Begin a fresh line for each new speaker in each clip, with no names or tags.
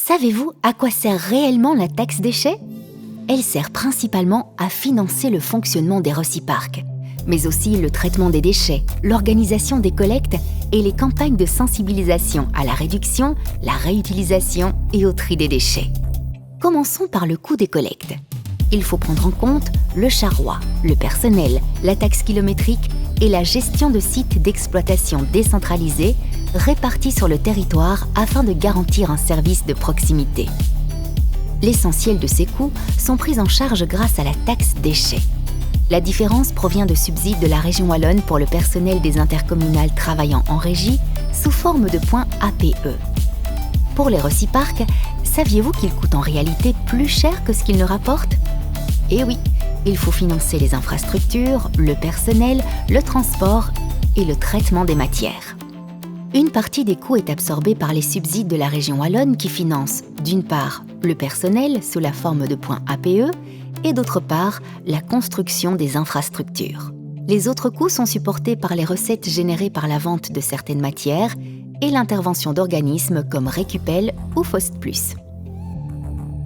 Savez-vous à quoi sert réellement la taxe déchets ? Elle sert principalement à financer le fonctionnement des reciparcs, mais aussi le traitement des déchets, l'organisation des collectes et les campagnes de sensibilisation à la réduction, la réutilisation et au tri des déchets. Commençons par le coût des collectes. Il faut prendre en compte le charroi, le personnel, la taxe kilométrique et la gestion de sites d'exploitation décentralisés répartis sur le territoire afin de garantir un service de proximité. L'essentiel de ces coûts sont pris en charge grâce à la taxe déchets. La différence provient de subsides de la région wallonne pour le personnel des intercommunales travaillant en régie sous forme de points APE. Pour les reciparcs, saviez-vous qu'ils coûtent en réalité plus cher que ce qu'ils ne rapportent ? Eh oui, il faut financer les infrastructures, le personnel, le transport et le traitement des matières. Une partie des coûts est absorbée par les subsides de la région wallonne qui financent, d'une part, le personnel sous la forme de points APE et d'autre part, la construction des infrastructures. Les autres coûts sont supportés par les recettes générées par la vente de certaines matières et l'intervention d'organismes comme Récupel ou Faust Plus.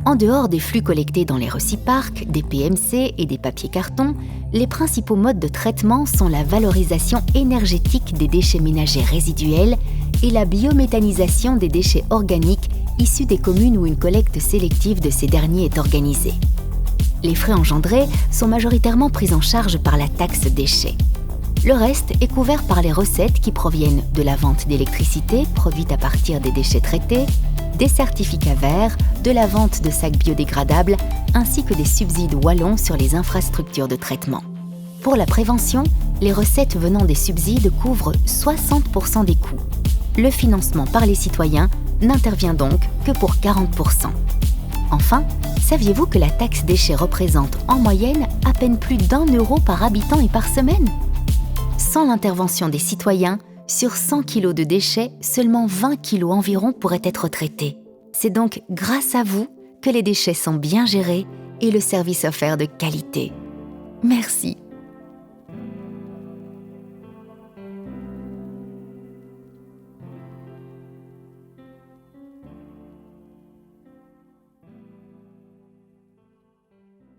En dehors des flux collectés dans les reciparcs, des PMC et des papiers cartons, les principaux modes de traitement sont la valorisation énergétique des déchets ménagers résiduels et la biométhanisation des déchets organiques issus des communes où une collecte sélective de ces derniers est organisée. Les frais engendrés sont majoritairement pris en charge par la taxe déchets. Le reste est couvert par les recettes qui proviennent de la vente d'électricité produite à partir des déchets traités, des certificats verts, de la vente de sacs biodégradables, ainsi que des subsides wallons sur les infrastructures de traitement. Pour la prévention, les recettes venant des subsides couvrent 60% des coûts. Le financement par les citoyens n'intervient donc que pour 40%. Enfin, saviez-vous que la taxe déchets représente en moyenne à peine plus d'€1 par habitant et par semaine ? Sans l'intervention des citoyens, sur 100 kg de déchets, seulement 20 kg environ pourraient être traités. C'est donc grâce à vous que les déchets sont bien gérés et le service offert de qualité. Merci.